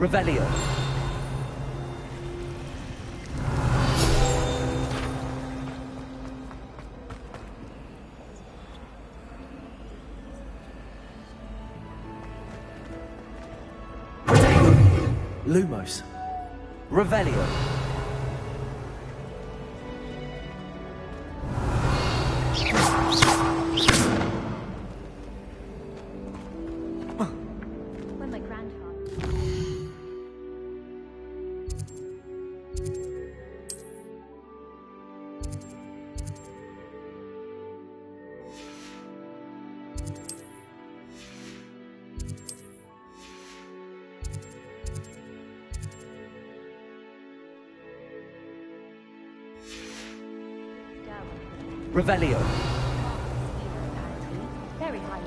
Revelio. Lumos. Revelio. When my grandfather... Revelio. Very high.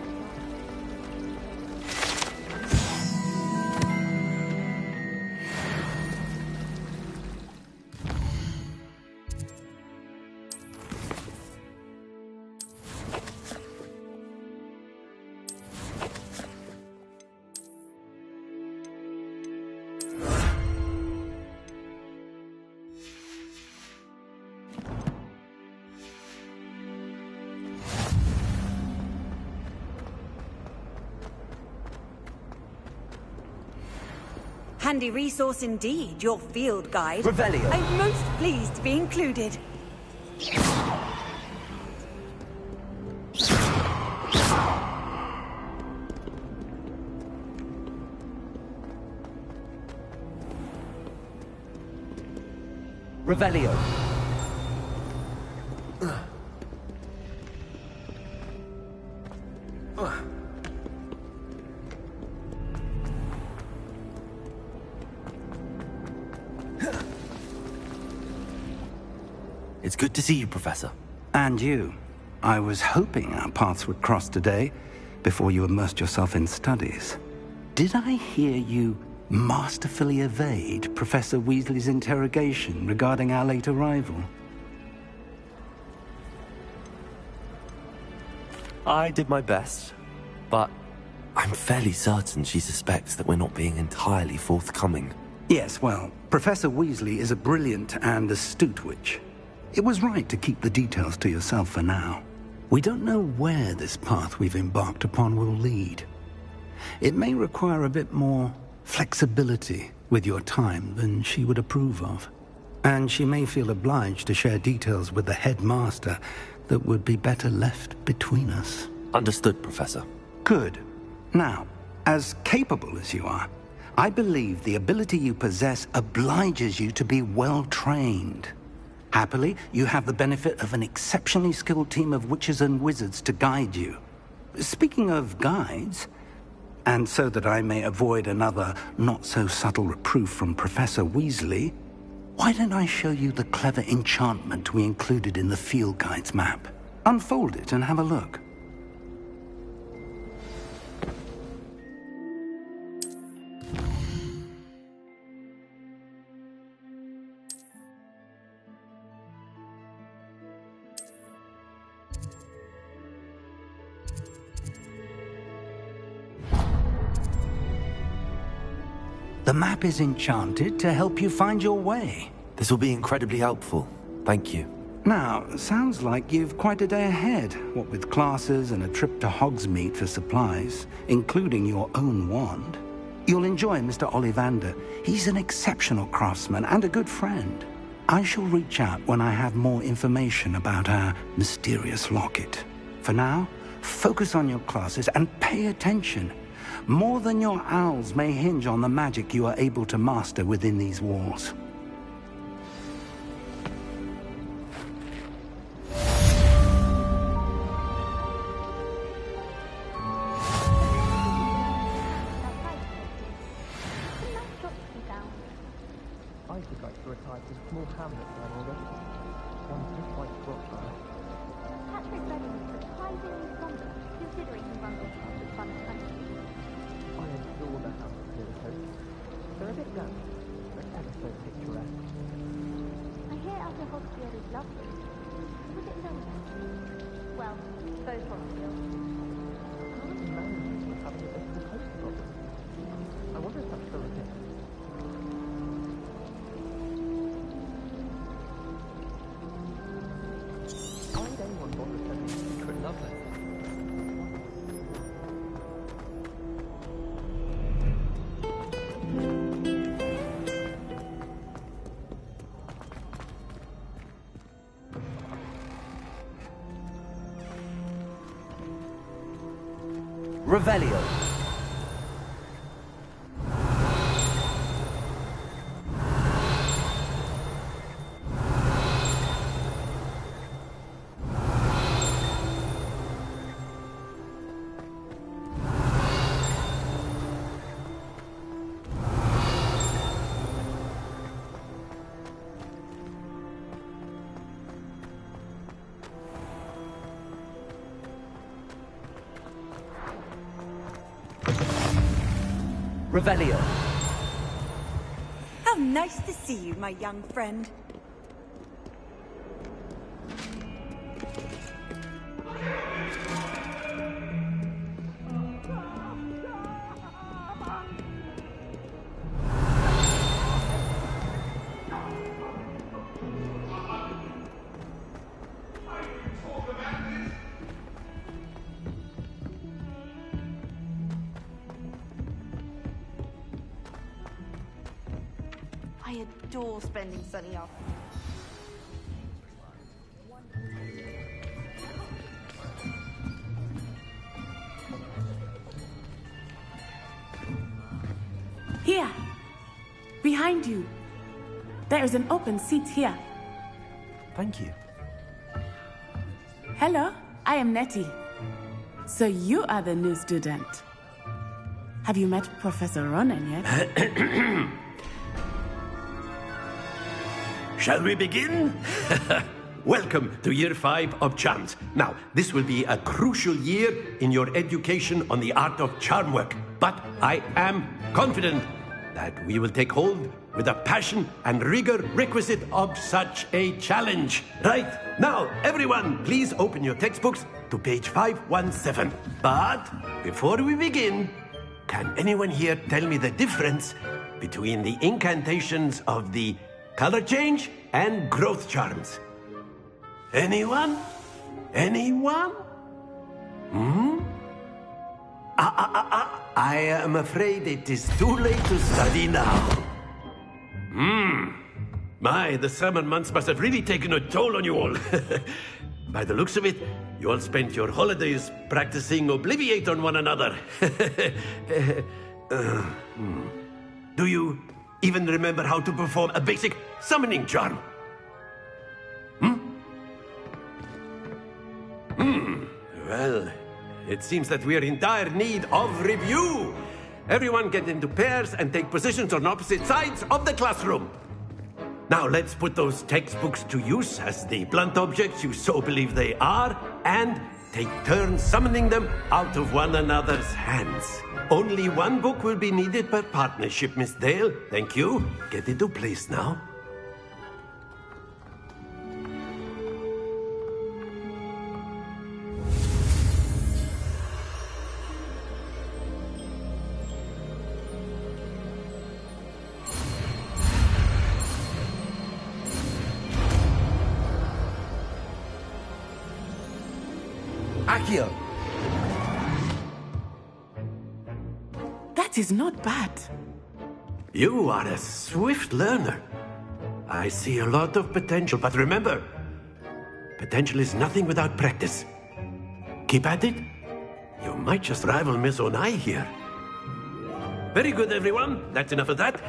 Handy resource indeed, your field guide. Revelio. I'm most pleased to be included. Revelio. It's good to see you, Professor. And you. I was hoping our paths would cross today, before you immersed yourself in studies. Did I hear you masterfully evade Professor Weasley's interrogation regarding our late arrival? I did my best, but I'm fairly certain she suspects that we're not being entirely forthcoming. Yes, well, Professor Weasley is a brilliant and astute witch. It was right to keep the details to yourself for now. We don't know where this path we've embarked upon will lead. It may require a bit more flexibility with your time than she would approve of. And she may feel obliged to share details with the headmaster that would be better left between us. Understood, Professor. Good. Now, as capable as you are, I believe the ability you possess obliges you to be well trained. Happily, you have the benefit of an exceptionally skilled team of witches and wizards to guide you. Speaking of guides, and so that I may avoid another not-so-subtle reproof from Professor Weasley, why don't I show you the clever enchantment we included in the field guide's map? Unfold it and have a look. The map is enchanted to help you find your way. This will be incredibly helpful. Thank you. Now, sounds like you've quite a day ahead, what with classes and a trip to Hogsmeade for supplies, including your own wand. You'll enjoy Mr. Ollivander. He's an exceptional craftsman and a good friend. I shall reach out when I have more information about our mysterious locket. For now, focus on your classes and pay attention. More than your owls may hinge on the magic you are able to master within these walls. I would like to retire to a small hamlet there already. One just like Brockshire. Patrick Redding is surprisingly somber, considering he runs a house with fun country. I adore the houses near the coast. They're a bit damp, but ever so picturesque. I hear Outer Hogsfield is lovely. Was it lonely? Well, both Hogsfields. Currently managing with having a bit of a coast problem. I wonder if that's still the case. Revelio. Revelio. How nice to see you, my young friend. I adore spending sunny afternoons. Here! Behind you! There is an open seat here. Thank you. Hello, I am Nettie. So you are the new student. Have you met Professor Ronan yet? Shall we begin? Welcome to Year 5 of Charms. Now, this will be a crucial year in your education on the art of charm work. But I am confident that we will take hold with the passion and rigor requisite of such a challenge. Right, now, everyone, please open your textbooks to page 517. But before we begin, can anyone here tell me the difference between the incantations of the color change and growth charms? Anyone? Anyone? I am afraid it is too late to study now. My, the summer months must have really taken a toll on you all. By the looks of it, you all spent your holidays practicing Obliviate on one another. Do you even remember how to perform a basic summoning charm? Well, it seems that we are in dire need of review. Everyone get into pairs and take positions on opposite sides of the classroom. Now let's put those textbooks to use as the blunt objects you so believe they are, and take turns summoning them out of one another's hands. Only one book will be needed per partnership, Miss Dale. Thank you. Get into place now. Accio. That is not bad. You are a swift learner. I see a lot of potential, but remember, potential is nothing without practice. Keep at it. You might just rival Miss Onai here. Very good, everyone. That's enough of that.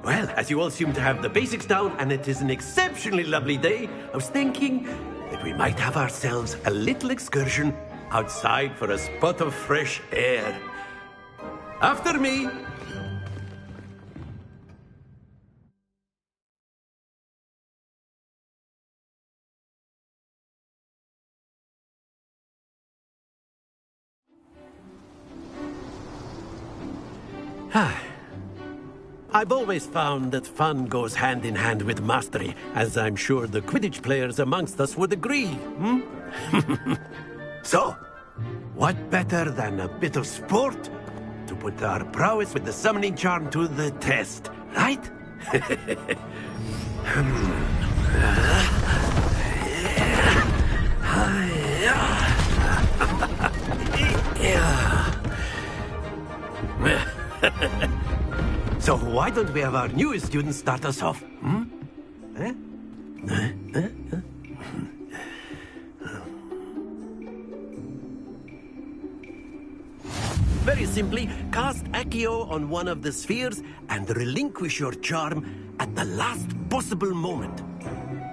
Well, as you all seem to have the basics down, and it is an exceptionally lovely day, I was thinking that we might have ourselves a little excursion outside for a spot of fresh air. After me. I've always found that fun goes hand in hand with mastery, as I'm sure the Quidditch players amongst us would agree. So, what better than a bit of sport to put our prowess with the summoning charm to the test, right? So why don't we have our newest student start us off? Eh? Very simply, cast Accio on one of the spheres and relinquish your charm at the last possible moment.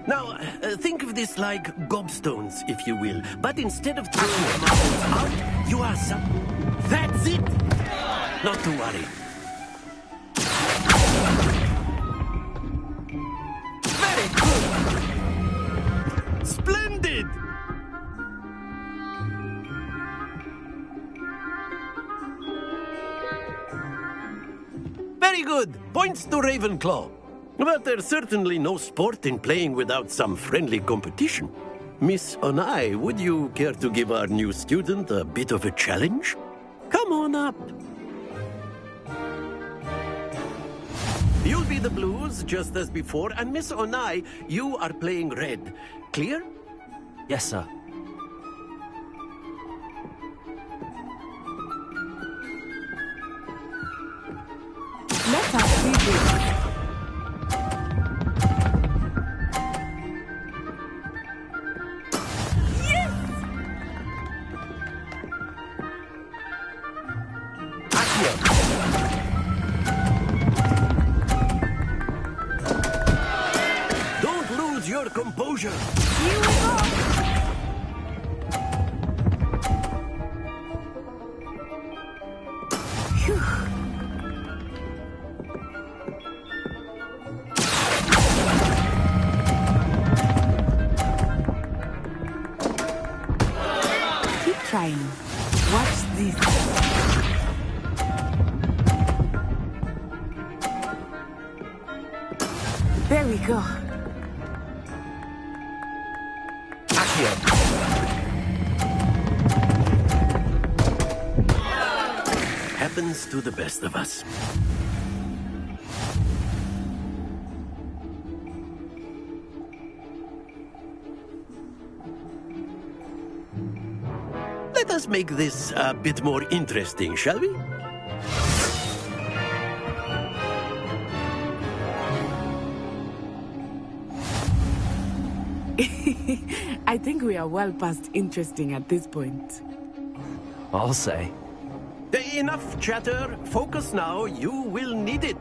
Now, think of this like gobstones, if you will. But instead of throwing the marbles out, you are some... That's it! Not to worry. Very good! Splendid! Very good! Points to Ravenclaw. But there's certainly no sport in playing without some friendly competition. Miss Onai, would you care to give our new student a bit of a challenge? Come on up. You'll be the blues, just as before, and Miss Onai, you are playing red. Clear? Yes, sir. Let us see this. Don't lose your composure. Here we go! Keep trying. Watch this. There we go. Accio. Happens to the best of us. Let us make this a bit more interesting, shall we? I think we are well past interesting at this point. I'll say. Enough chatter. Focus now. You will need it.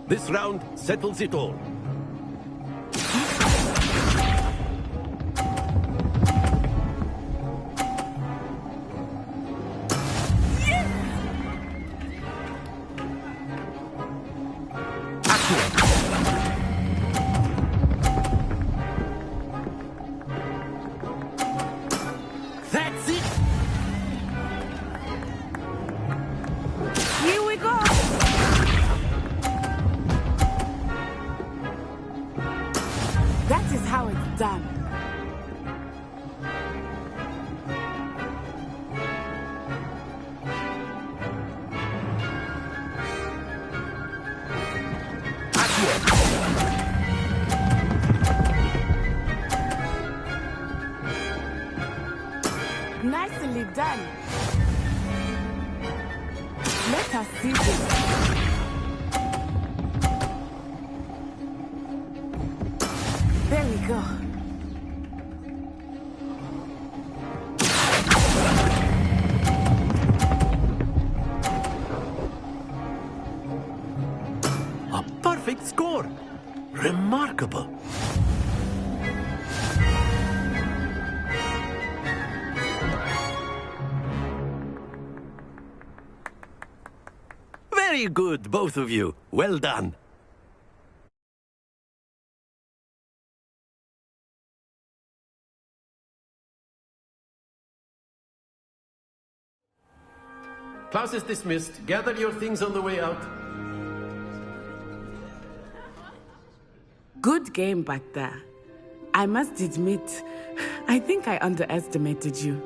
This round settles it all. That's it! Here we go! That is how it's done. Nicely done. Let us see this. There we go. A perfect score. Remarkable. Very good, both of you. Well done. Class is dismissed. Gather your things on the way out. Good game back there. I must admit, I think I underestimated you.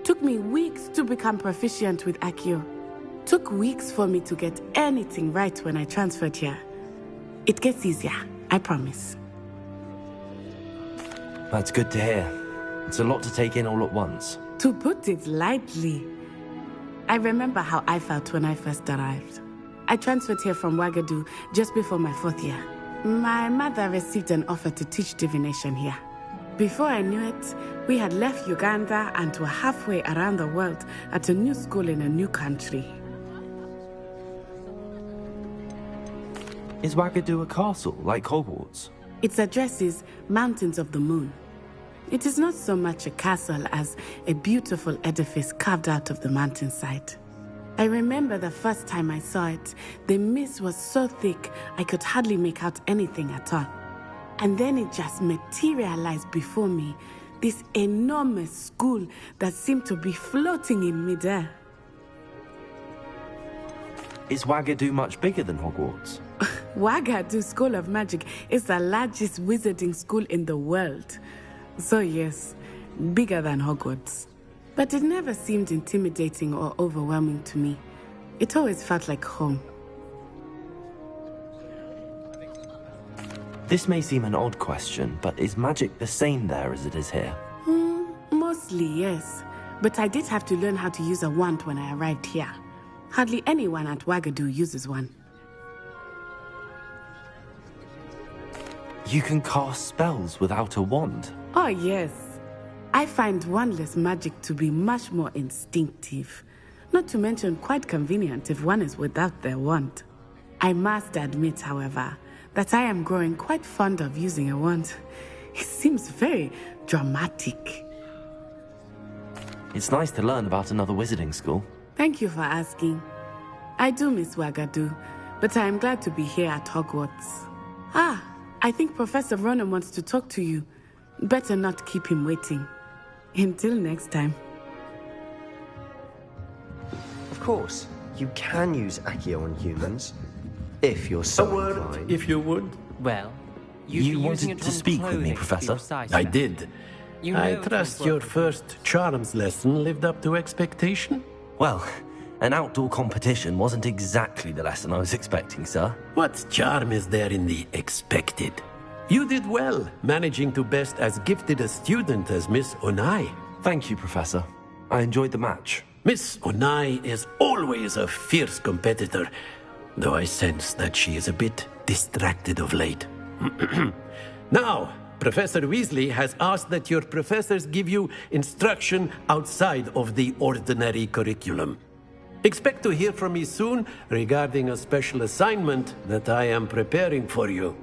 Took me weeks to become proficient with Accio. Took weeks for me to get anything right when I transferred here. It gets easier, I promise. That's good to hear. It's a lot to take in all at once. To put it lightly, I remember how I felt when I first arrived. I transferred here from Wagadu just before my 4th year. My mother received an offer to teach divination here. Before I knew it, we had left Uganda and were halfway around the world at a new school in a new country. Is Wagadu a castle, like Hogwarts? Its address is Mountains of the Moon. It is not so much a castle as a beautiful edifice carved out of the mountainside. I remember the first time I saw it, the mist was so thick I could hardly make out anything at all. And then it just materialized before me, this enormous school that seemed to be floating in midair. Is Wagadu much bigger than Hogwarts? Wagadu School of Magic is the largest wizarding school in the world. So yes, bigger than Hogwarts. But it never seemed intimidating or overwhelming to me. It always felt like home. This may seem an odd question, but is magic the same there as it is here? Mostly, yes. But I did have to learn how to use a wand when I arrived here. Hardly anyone at Wagadu uses one. You can cast spells without a wand? Oh, yes. I find wandless magic to be much more instinctive. Not to mention quite convenient if one is without their wand. I must admit, however, that I am growing quite fond of using a wand. It seems very dramatic. It's nice to learn about another wizarding school. Thank you for asking. I do miss Wagadu, but I am glad to be here at Hogwarts. I think Professor Ronen wants to talk to you. Better not keep him waiting. Until next time. Of course, you can use Accio on humans, if you're so A word, inclined. if you would. Well, You wanted to speak with me, Professor? I did. I trust your first charms lesson lived up to expectation? Well, an outdoor competition wasn't exactly the lesson I was expecting, sir. What charm is there in the expected? You did well, managing to best as gifted a student as Miss Onai. Thank you, Professor. I enjoyed the match. Miss Onai is always a fierce competitor, though I sense that she is a bit distracted of late. Now, Professor Weasley has asked that your professors give you instruction outside of the ordinary curriculum. Expect to hear from me soon regarding a special assignment that I am preparing for you.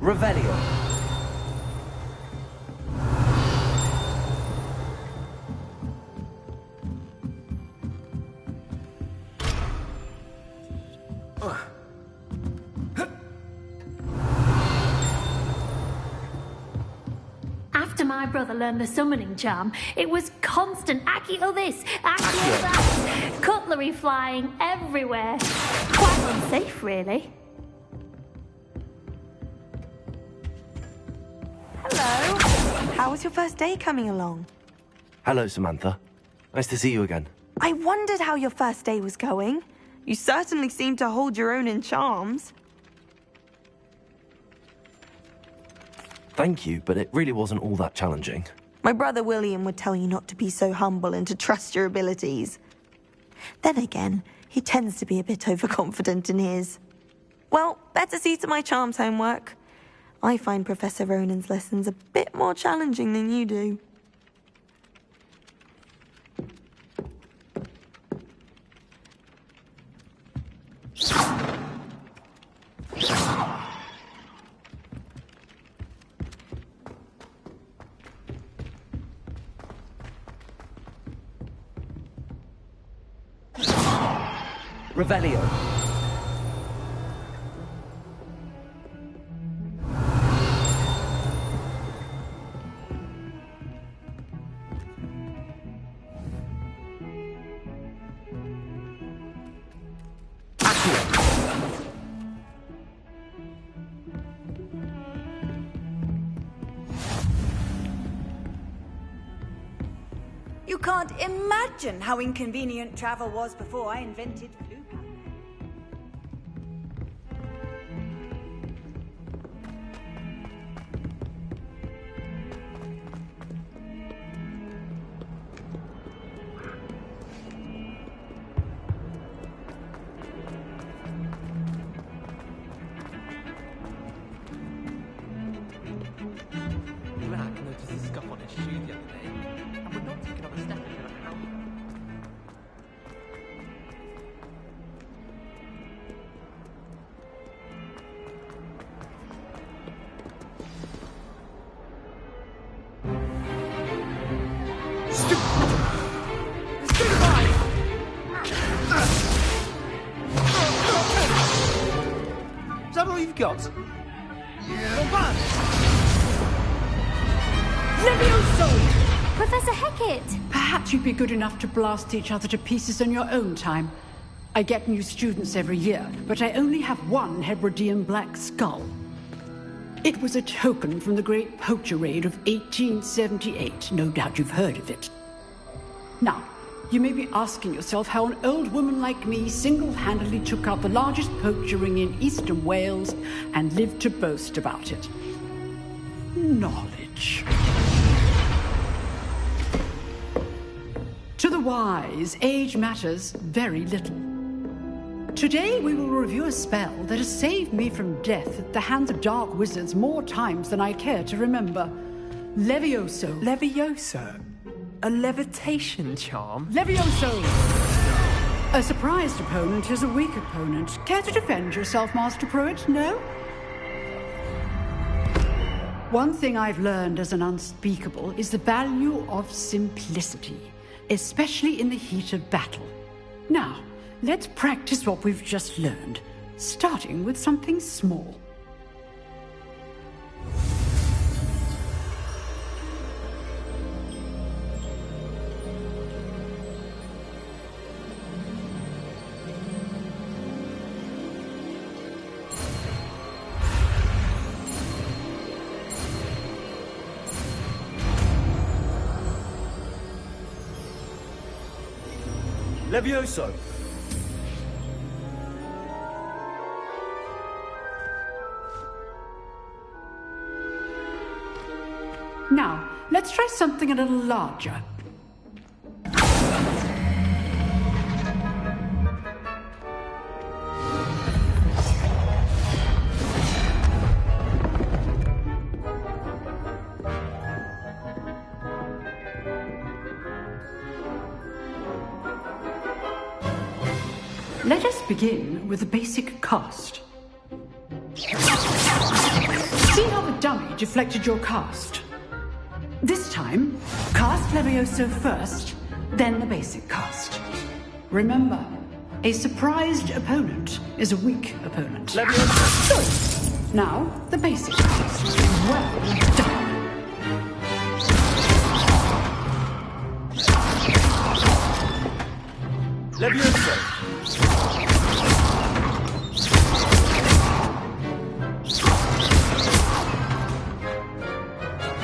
Revelio. my brother learned the summoning charm, it was constant Accio this, Accio that, cutlery flying everywhere. Quite unsafe, really. Hello. How was your first day coming along? Hello, Samantha. Nice to see you again. I wondered how your first day was going. You certainly seem to hold your own in charms. Thank you, but it really wasn't all that challenging. My brother William would tell you not to be so humble and to trust your abilities. Then again, he tends to be a bit overconfident in his. Well, better see to my charms homework. I find Professor Ronan's lessons a bit more challenging than you do. Revelio. You can't imagine how inconvenient travel was before I invented Fluka. Glad noticed the scuff on his shoe the other day, and would not take another step until I found him. Is that all you've got? Professor Hecat! Perhaps you'd be good enough to blast each other to pieces on your own time. I get new students every year, but I only have one Hebridean black skull. It was a token from the Great Poacher Raid of 1878. No doubt you've heard of it. Now, you may be asking yourself how an old woman like me single-handedly took out the largest poacher ring in eastern Wales and lived to boast about it. Knowledge. To the wise, age matters very little. Today we will review a spell that has saved me from death at the hands of dark wizards more times than I care to remember. Levioso. Levioso? A levitation charm? Levioso! A surprised opponent is a weak opponent. Care to defend yourself, Master Pruitt? No? One thing I've learned as an unspeakable is the value of simplicity, especially in the heat of battle. Now, let's practice what we've just learned, starting with something small. Levioso. Now, let's try something a little larger. Let us begin with the basic cast. See how the dummy deflected your cast? This time, cast Levioso first, then the basic cast. Remember, a surprised opponent is a weak opponent. Levioso. Good. Now, the basic cast. Well done. Levioso!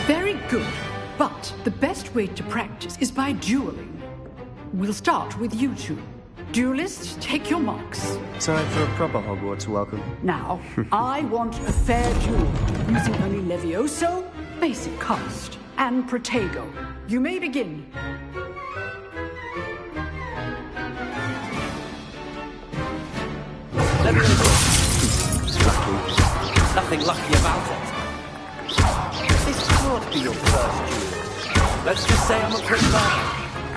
Very good. But the best way to practice is by dueling. We'll start with you two. Duelists, take your marks. Time for a proper Hogwarts welcome. Now, I want a fair duel, using only Levioso, basic cast, and Protego. You may begin. Lucky. Nothing lucky about it. This can't be your first duel. Let's just say I'm a quick learner.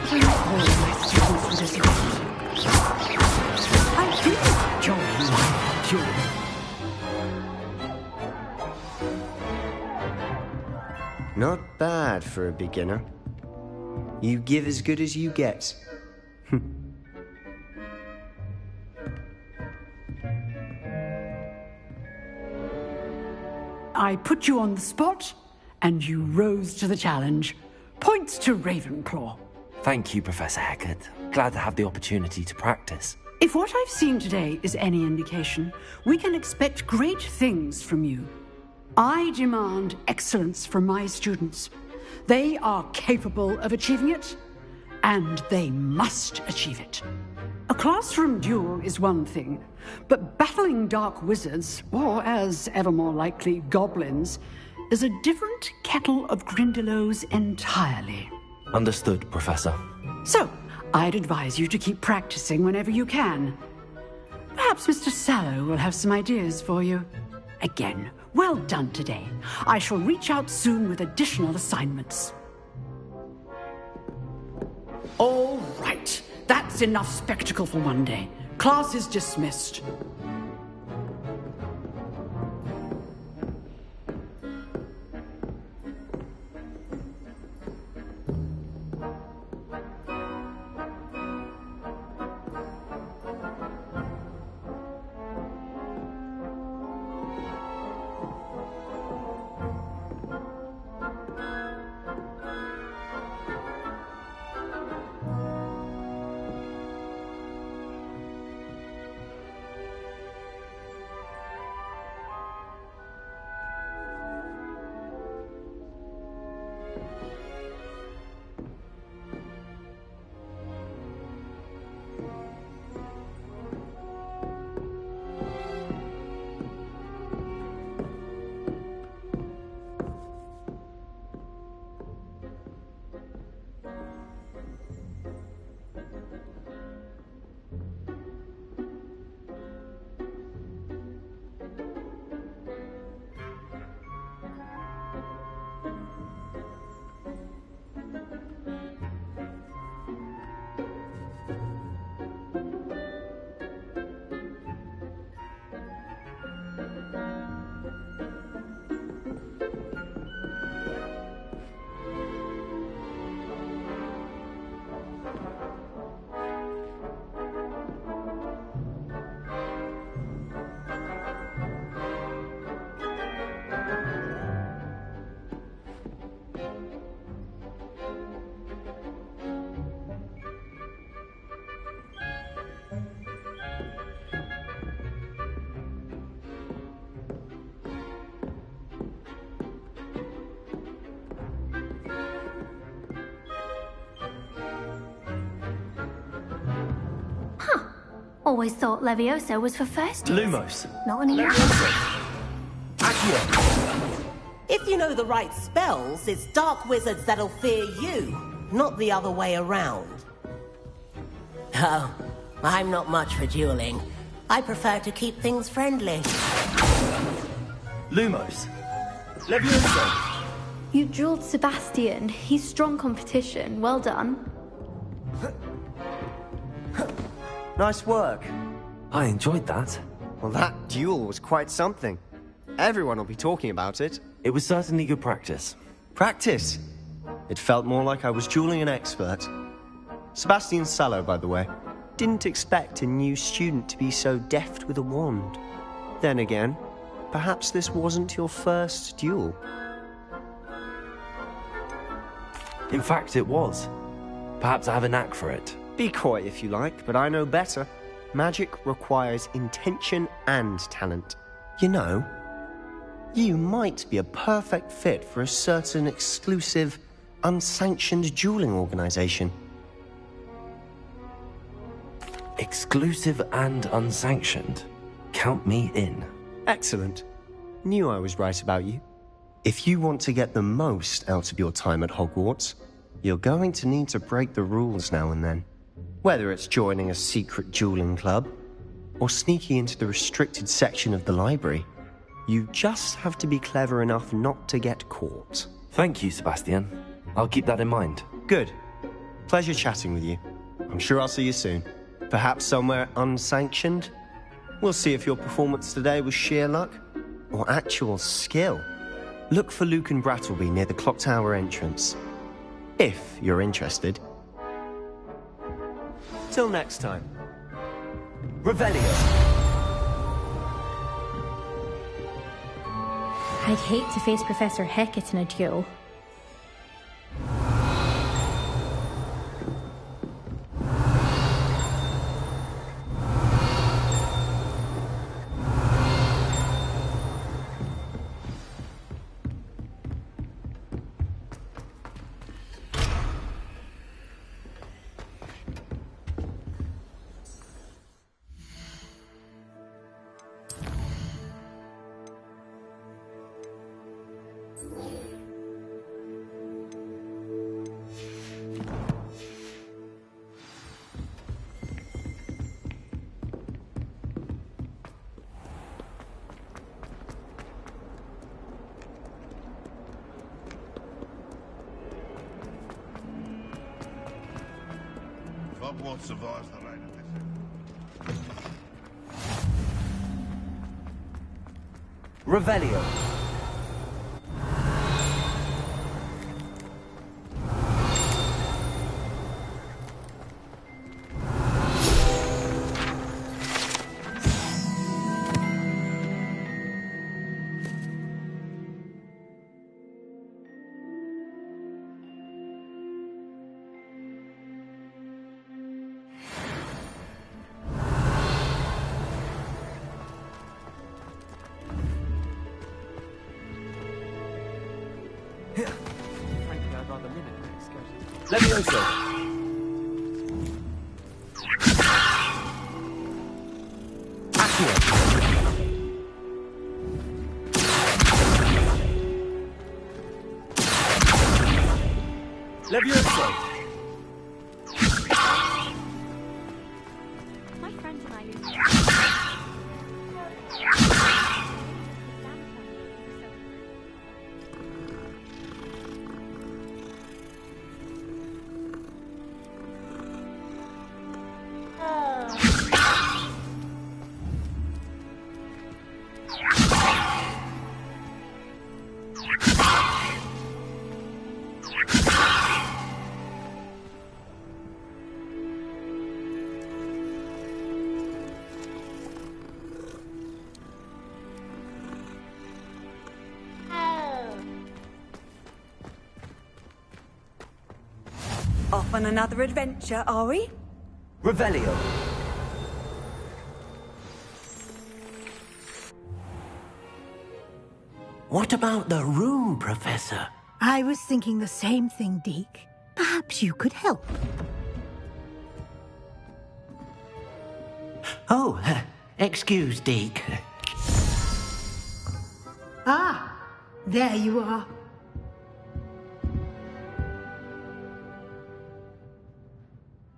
I not all my students with this event. I do enjoy my duel. Not bad for a beginner. You give as good as you get. I put you on the spot, and you rose to the challenge. Points to Ravenclaw. Thank you, Professor Hecat. Glad to have the opportunity to practice. If what I've seen today is any indication, we can expect great things from you. I demand excellence from my students. They are capable of achieving it, and they must achieve it. A classroom duel is one thing, but battling dark wizards, or as ever more likely, goblins, is a different kettle of Grindylows entirely. Understood, Professor. So, I'd advise you to keep practicing whenever you can. Perhaps Mr. Sallow will have some ideas for you. Again, well done today. I shall reach out soon with additional assignments. All right. That's enough spectacle for one day. Class is dismissed. Always thought Levioso was for first years. Lumos. Not anymore. Accio. If you know the right spells, it's dark wizards that'll fear you, not the other way around. Oh, I'm not much for dueling. I prefer to keep things friendly. Lumos. Levioso. You dueled Sebastian. He's strong competition. Well done. Nice work. I enjoyed that. Well, that duel was quite something. Everyone will be talking about it. It was certainly good practice. Practice? It felt more like I was dueling an expert. Sebastian Sallow, by the way. Didn't expect a new student to be so deft with a wand. Then again, perhaps this wasn't your first duel. In fact, it was. Perhaps I have a knack for it. Be coy if you like, but I know better. Magic requires intention and talent. You know, you might be a perfect fit for a certain exclusive, unsanctioned dueling organization. Exclusive and unsanctioned. Count me in. Excellent. Knew I was right about you. If you want to get the most out of your time at Hogwarts, you're going to need to break the rules now and then. Whether it's joining a secret dueling club, or sneaking into the restricted section of the library, you just have to be clever enough not to get caught. Thank you, Sebastian. I'll keep that in mind. Good. Pleasure chatting with you. I'm sure I'll see you soon. Perhaps somewhere unsanctioned? We'll see if your performance today was sheer luck, or actual skill. Look for Luke and Brattleby near the Clock Tower entrance. If you're interested. Till next time. Revelio. I'd hate to face Professor Hecat in a duel. Hogwarts survives the rain of this. Revelio. Frankly, I'd rather limit my excursions. Levioso. Levioso. My friends and I used Off on another adventure, are we? Revelio. What about the room, Professor? I was thinking the same thing, Deke. Perhaps you could help. Oh, excuse, Deke. Ah, there you are.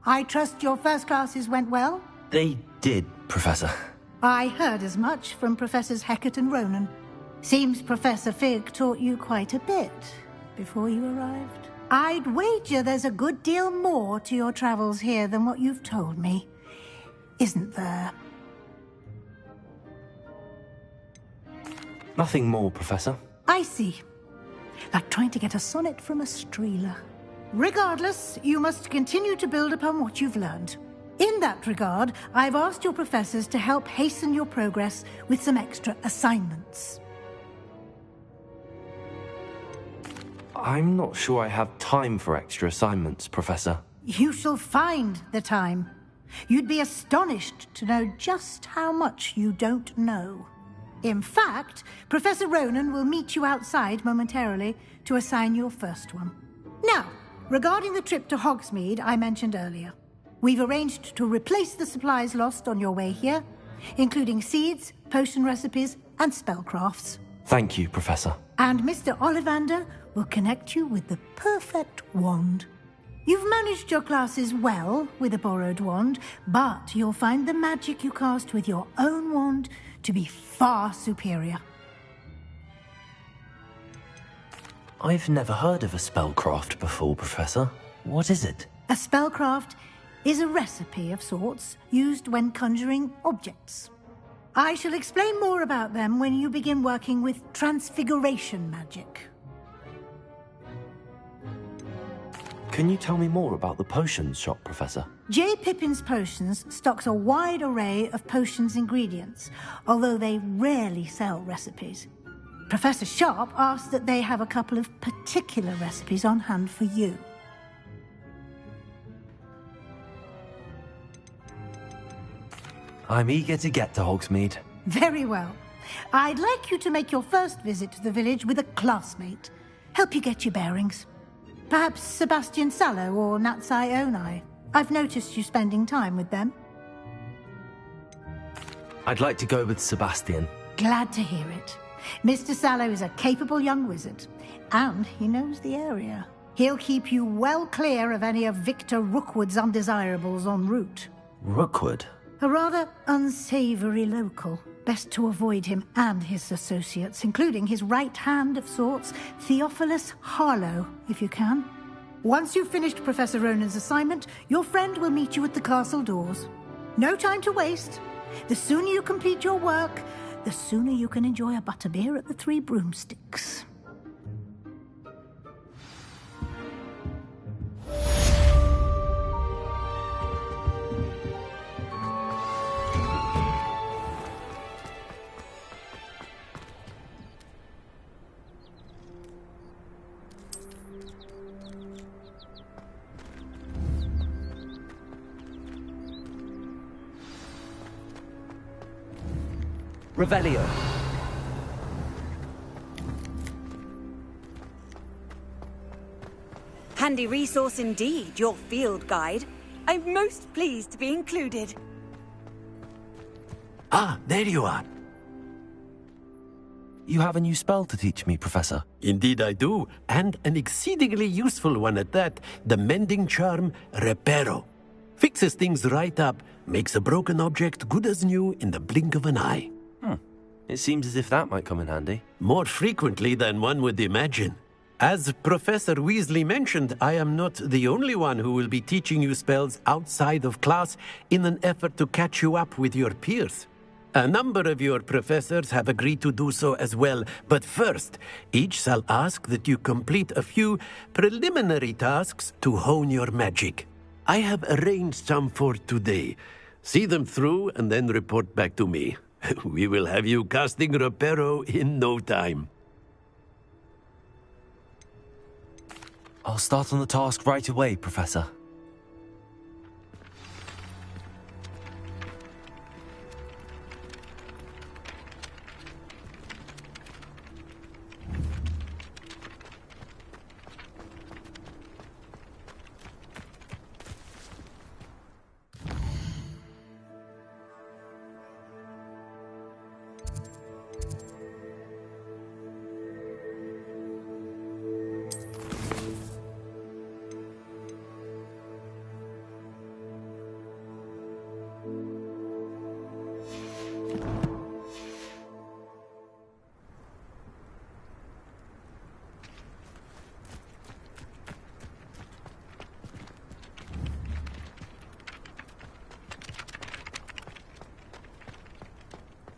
I trust your first classes went well? They did, Professor. I heard as much from Professors Hecat and Ronan. Seems Professor Fig taught you quite a bit before you arrived. I'd wager there's a good deal more to your travels here than what you've told me. Isn't there? Nothing more, Professor. I see. Like trying to get a sonnet from a streeler. Regardless, you must continue to build upon what you've learned. In that regard, I've asked your professors to help hasten your progress with some extra assignments. I'm not sure I have time for extra assignments, Professor. You shall find the time. You'd be astonished to know just how much you don't know. In fact, Professor Ronan will meet you outside momentarily to assign your first one. Now, regarding the trip to Hogsmeade I mentioned earlier, we've arranged to replace the supplies lost on your way here, including seeds, potion recipes, and spellcrafts. Thank you, Professor. And Mr. Ollivander will connect you with the perfect wand. You've managed your classes well with a borrowed wand, but you'll find the magic you cast with your own wand to be far superior. I've never heard of a spellcraft before, Professor. What is it? A spellcraft is a recipe of sorts used when conjuring objects. I shall explain more about them when you begin working with transfiguration magic. Can you tell me more about the potions shop, Professor? J. Pippin's Potions stocks a wide array of potions ingredients, although they rarely sell recipes. Professor Sharp asked that they have a couple of particular recipes on hand for you. I'm eager to get to Hogsmeade. Very well. I'd like you to make your first visit to the village with a classmate. Help you get your bearings. Perhaps Sebastian Sallow or Natsai Onai. I've noticed you spending time with them. I'd like to go with Sebastian. Glad to hear it. Mr. Sallow is a capable young wizard, and he knows the area. He'll keep you well clear of any of Victor Rookwood's undesirables en route. Rookwood? A rather unsavory local. Best to avoid him and his associates, including his right hand of sorts, Theophilus Harlow, if you can. Once you've finished Professor Ronan's assignment, your friend will meet you at the castle doors. No time to waste. The sooner you complete your work, the sooner you can enjoy a butterbeer at the Three Broomsticks. Revelio. Handy resource indeed, your field guide. I'm most pleased to be included. Ah, there you are. You have a new spell to teach me, Professor. Indeed I do, and an exceedingly useful one at that. The mending charm, Reparo. Fixes things right up, makes a broken object good as new in the blink of an eye. It seems as if that might come in handy. More frequently than one would imagine. As Professor Weasley mentioned, I am not the only one who will be teaching you spells outside of class in an effort to catch you up with your peers. A number of your professors have agreed to do so as well, but first, each shall ask that you complete a few preliminary tasks to hone your magic. I have arranged some for today. See them through and then report back to me. We will have you casting Reparo in no time. I'll start on the task right away, Professor.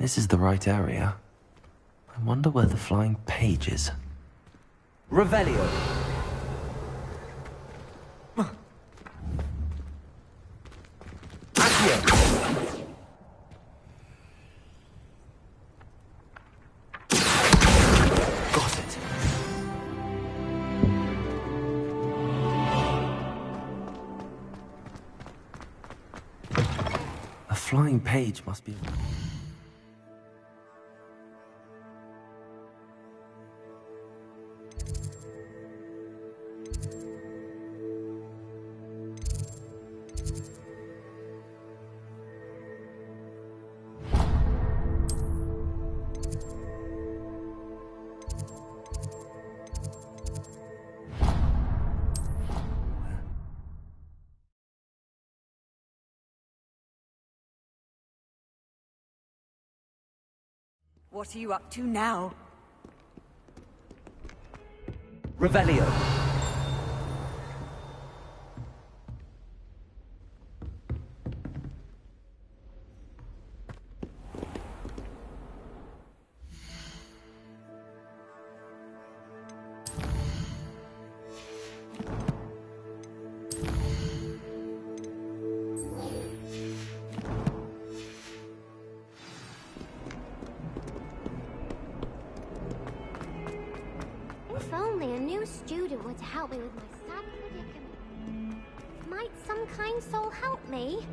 This is the right area. I wonder where the flying page is. Revelio. Accio. Got it. flying page must be... What are you up to now? Revelio. If only a new student were to help me with my sad predicament. Might some kind soul help me?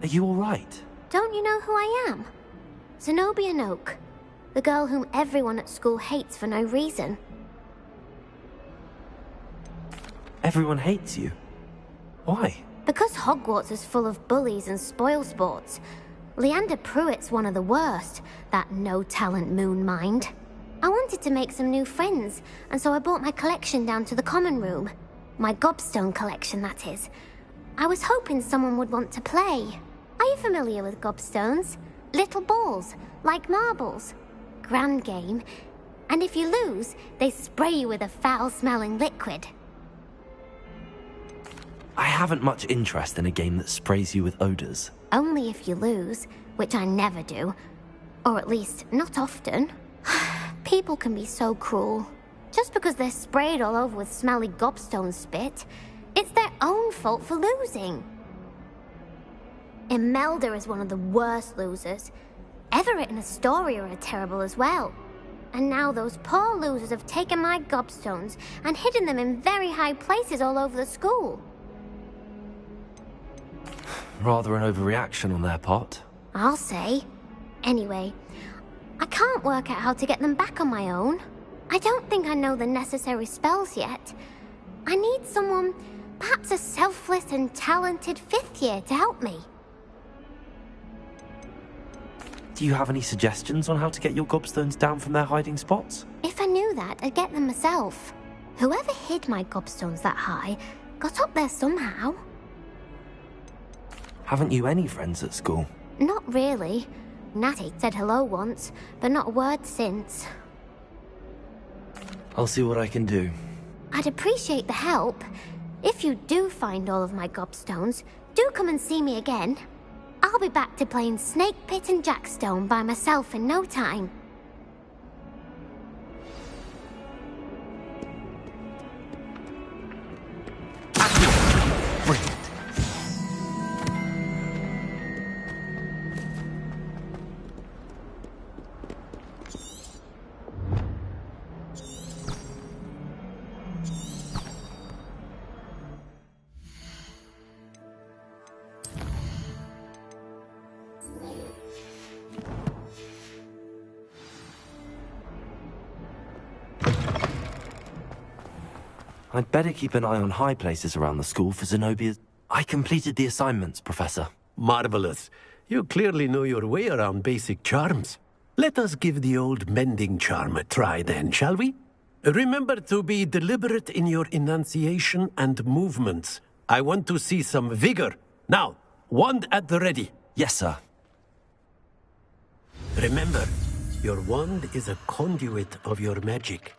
Are you alright? Don't you know who I am? Zenobia Noak. The girl whom everyone at school hates for no reason. Everyone hates you. Why? Because Hogwarts is full of bullies and spoilsports. Leander Pruitt's one of the worst, that no-talent moon mind. I wanted to make some new friends, and so I brought my collection down to the common room. My gobstone collection, that is. I was hoping someone would want to play. Are you familiar with gobstones? Little balls, like marbles. Grand game. And if you lose, they spray you with a foul-smelling liquid. I haven't much interest in a game that sprays you with odors. Only if you lose, which I never do. Or at least, not often. People can be so cruel. Just because they're sprayed all over with smelly gobstone spit, it's their own fault for losing. Imelda is one of the worst losers. Everett and Astoria are terrible as well. And now those poor losers have taken my gobstones and hidden them in very high places all over the school. Rather an overreaction on their part. I'll say. Anyway, I can't work out how to get them back on my own. I don't think I know the necessary spells yet. I need someone, perhaps a selfless and talented fifth year to help me. Do you have any suggestions on how to get your gobstones down from their hiding spots? If I knew that, I'd get them myself. Whoever hid my gobstones that high got up there somehow. Haven't you any friends at school? Not really. Natty said hello once, but not a word since. I'll see what I can do. I'd appreciate the help. If you do find all of my gobstones, do come and see me again. I'll be back to playing Snake Pit and Jackstone by myself in no time. Brilliant. I'd better keep an eye on high places around the school for Zenobia's... I completed the assignments, Professor. Marvelous. You clearly know your way around basic charms. Let us give the old mending charm a try then, shall we? Remember to be deliberate in your enunciation and movements. I want to see some vigor. Now, wand at the ready. Yes, sir. Remember, your wand is a conduit of your magic.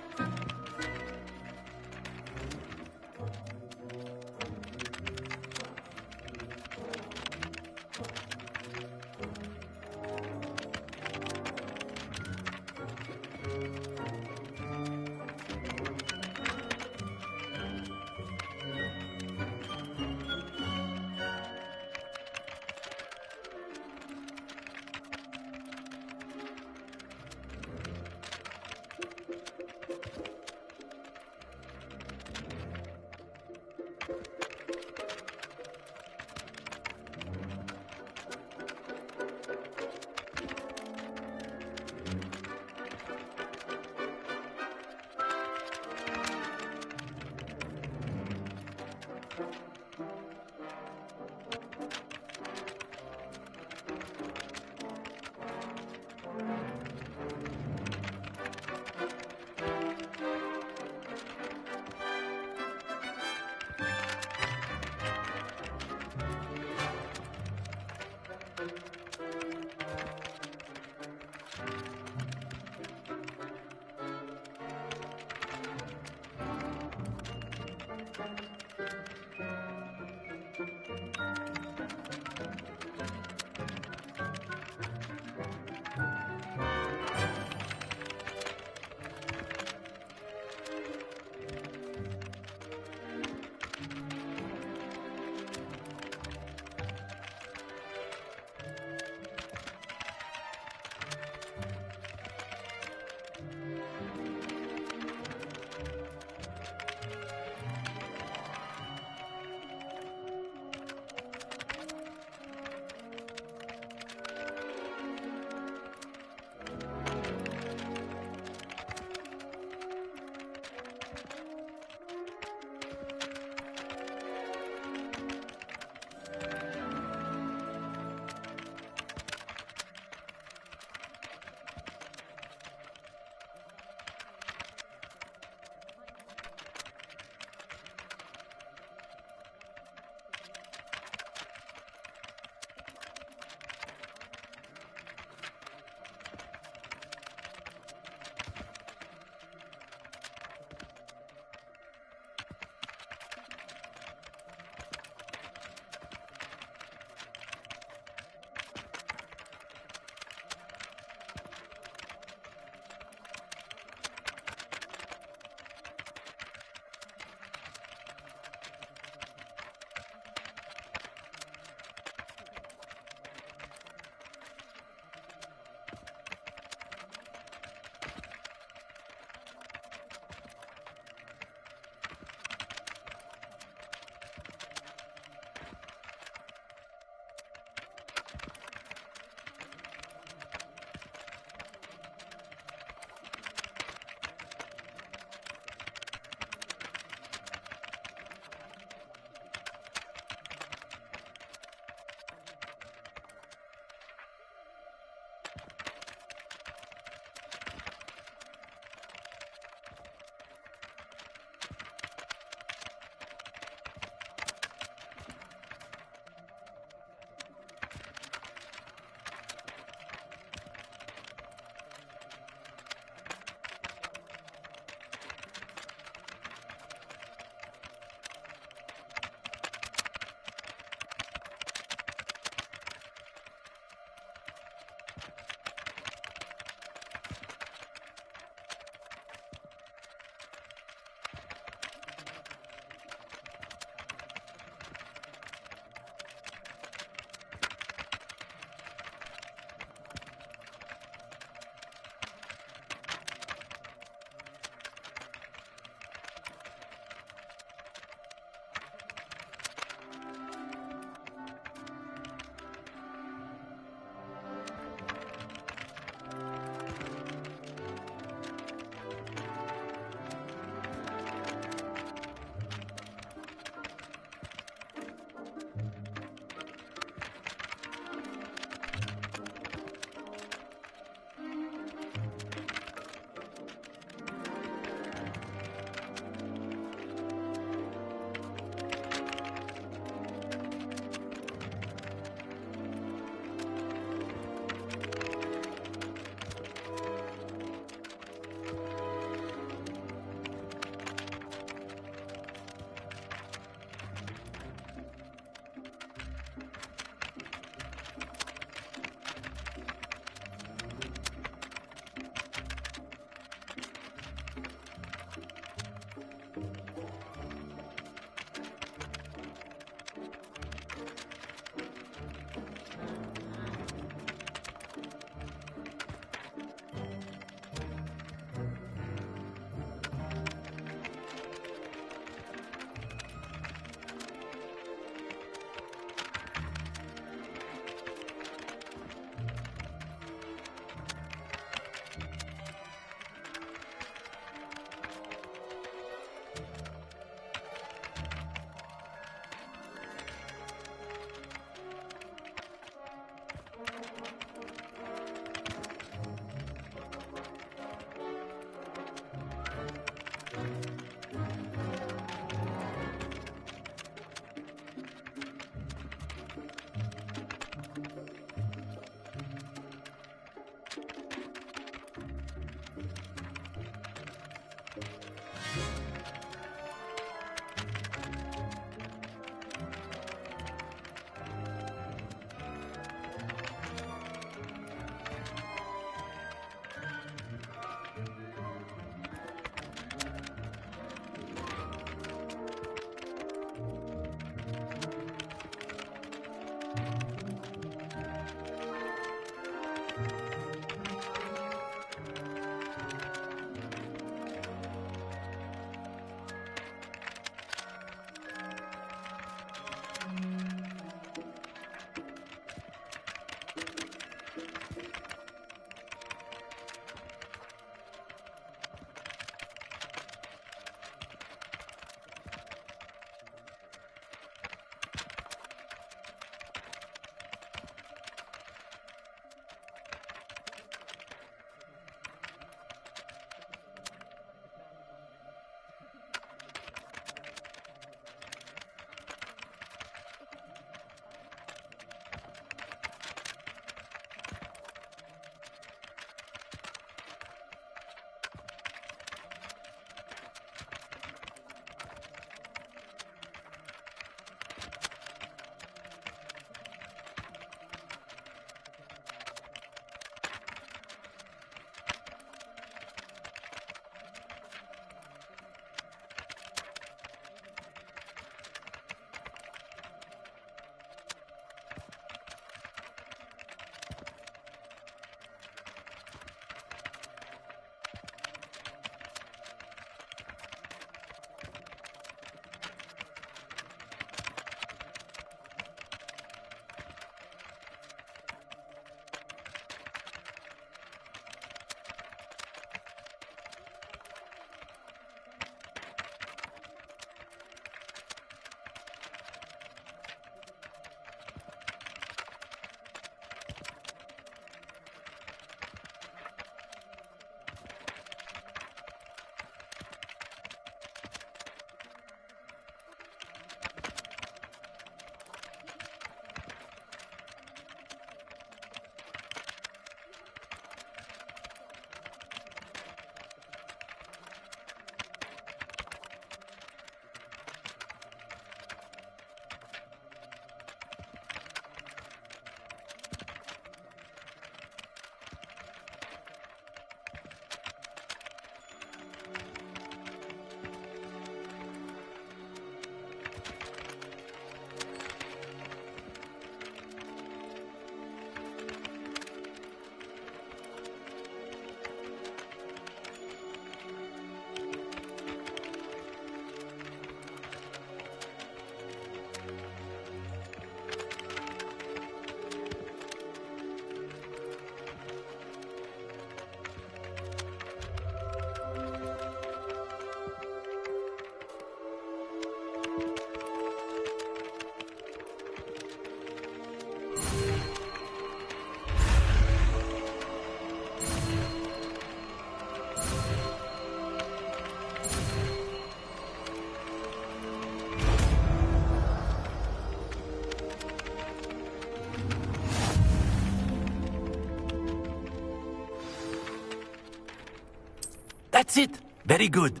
That's it. Very good.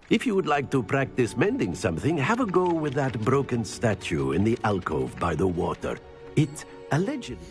If you would like to practice mending something, have a go with that broken statue in the alcove by the water. It allegedly...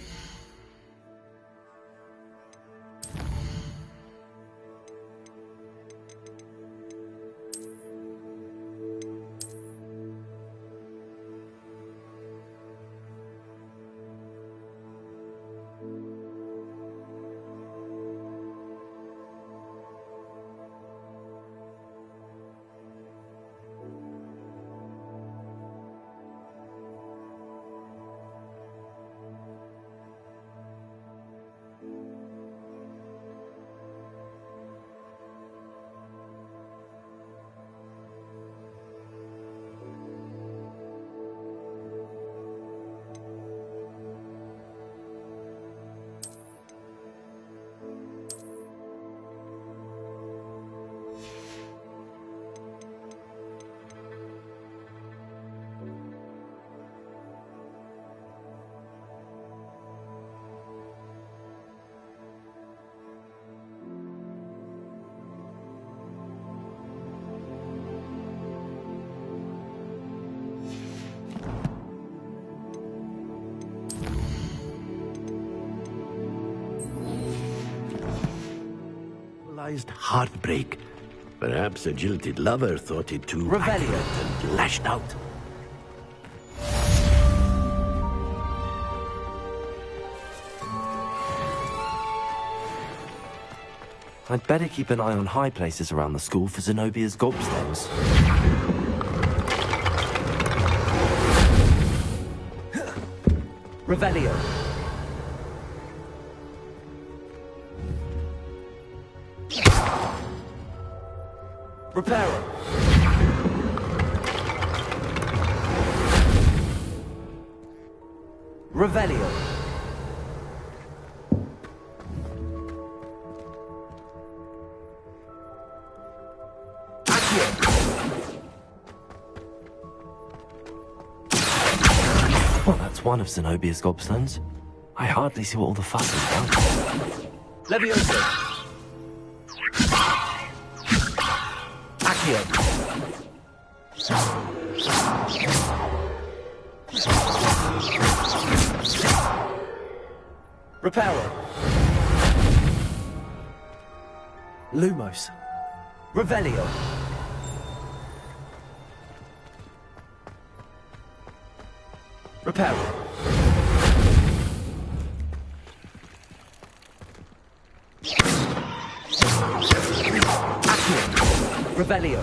Heartbreak. Perhaps a jilted lover thought it too accurate and lashed out. I'd better keep an eye on high places around the school for Zenobia's gobstones. Revelio. Reparo. Revelio. Well, that's one of Zenobia's gobstones. I hardly see what all the fuss is about. Levioso. Accio. Reparo. Lumos. Revelio. Reparo. Revelio.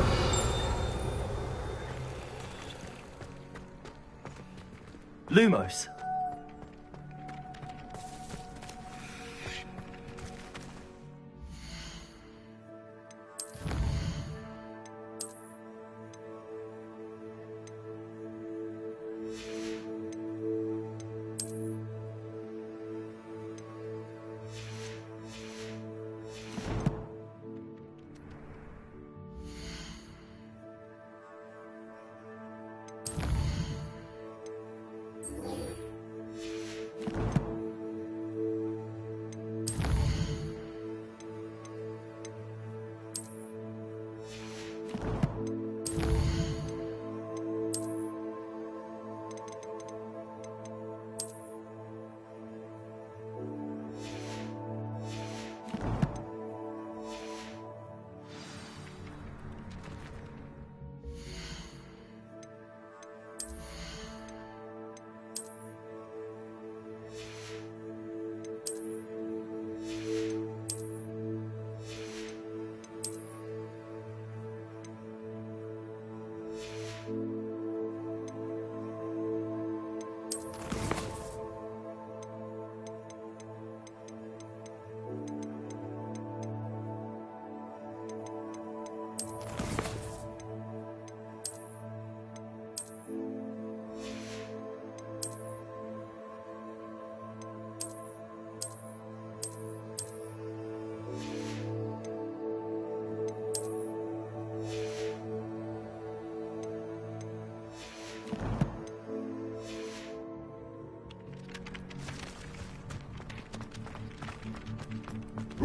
Lumos.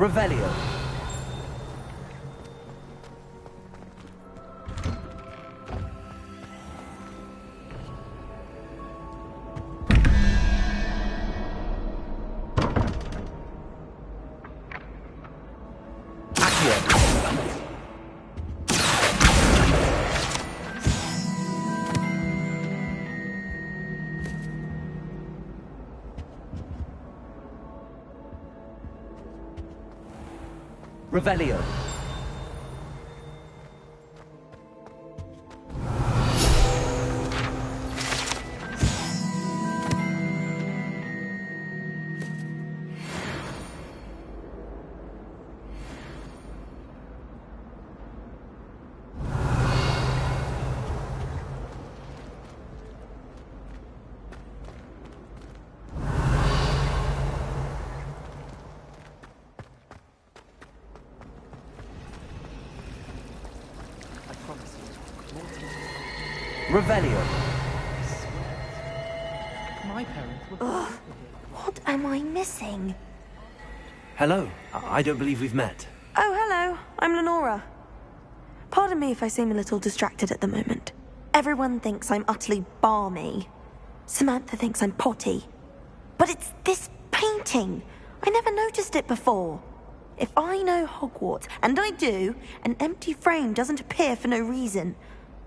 Revelio. Revelio. Revelio. Revelio. My parents were... Ugh, what am I missing? Hello. I don't believe we've met. Oh, hello. I'm Lenora. Pardon me if I seem a little distracted at the moment. Everyone thinks I'm utterly balmy. Samantha thinks I'm potty. But it's this painting. I never noticed it before. If I know Hogwarts, and I do, an empty frame doesn't appear for no reason.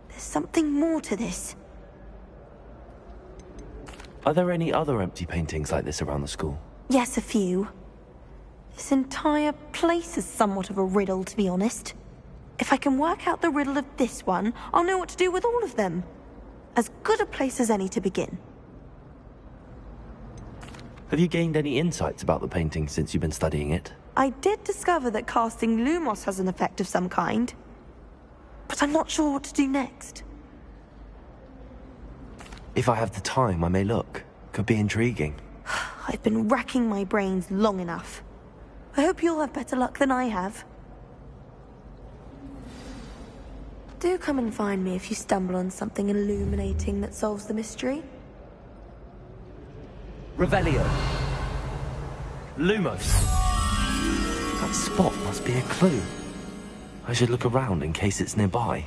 There's something more to this. Are there any other empty paintings like this around the school? Yes, a few. This entire place is somewhat of a riddle, to be honest. If I can work out the riddle of this one, I'll know what to do with all of them. As good a place as any to begin. Have you gained any insights about the painting since you've been studying it? I did discover that casting Lumos has an effect of some kind. But I'm not sure what to do next. If I have the time, I may look. Could be intriguing. I've been racking my brains long enough. I hope you'll have better luck than I have. Do come and find me if you stumble on something illuminating that solves the mystery. Revelio. Lumos. That spot must be a clue. I should look around in case it's nearby.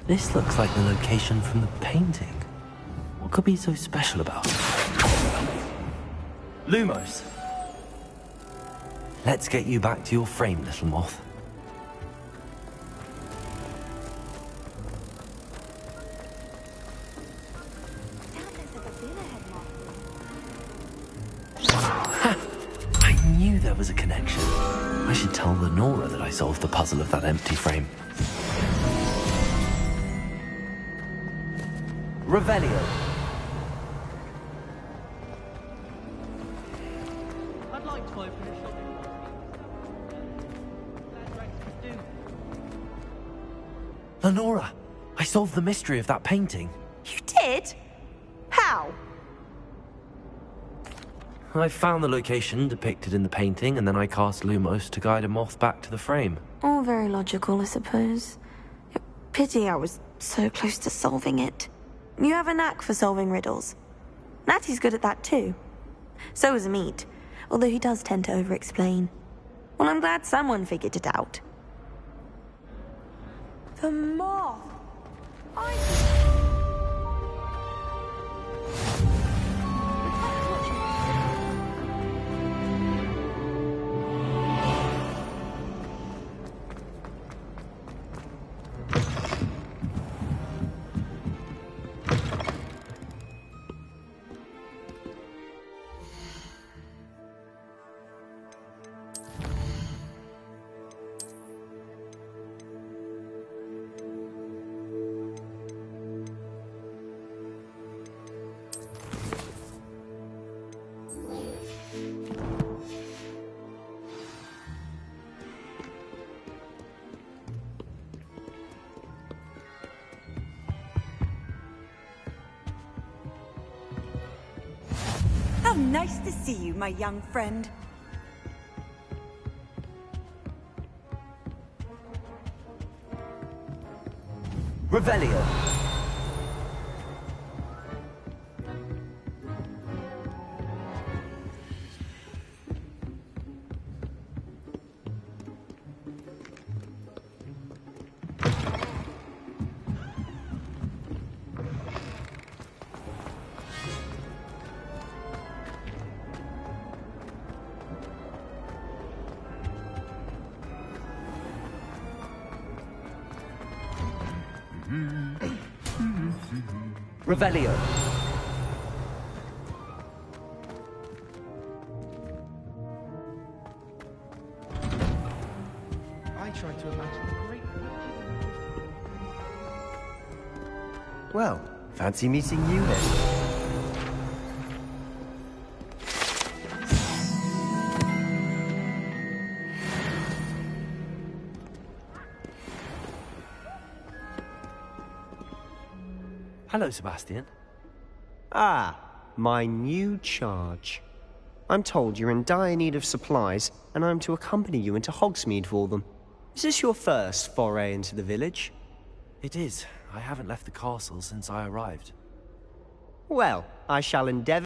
This looks like the location from the painting. What could be so special about it? Lumos! Let's get you back to your frame, little moth. I knew there was a connection. I should tell Lenora that I solved the puzzle of that empty frame. Revelio. I'd like to open a shop. Lenora, I solved the mystery of that painting. You did? How? I found the location depicted in the painting, and then I cast Lumos to guide a moth back to the frame. All very logical, I suppose. Pity I was so close to solving it. You have a knack for solving riddles. Natty's good at that too. So is Amit, although he does tend to over-explain. Well, I'm glad someone figured it out. The moth! How nice to see you, my young friend. Revelio. Revelio. I tried to imagine the great Well, fancy meeting you then. Hello, Sebastian. Ah, my new charge. I'm told you're in dire need of supplies, and I'm to accompany you into Hogsmeade for them. Is this your first foray into the village? It is. I haven't left the castle since I arrived. Well, I shall endeavour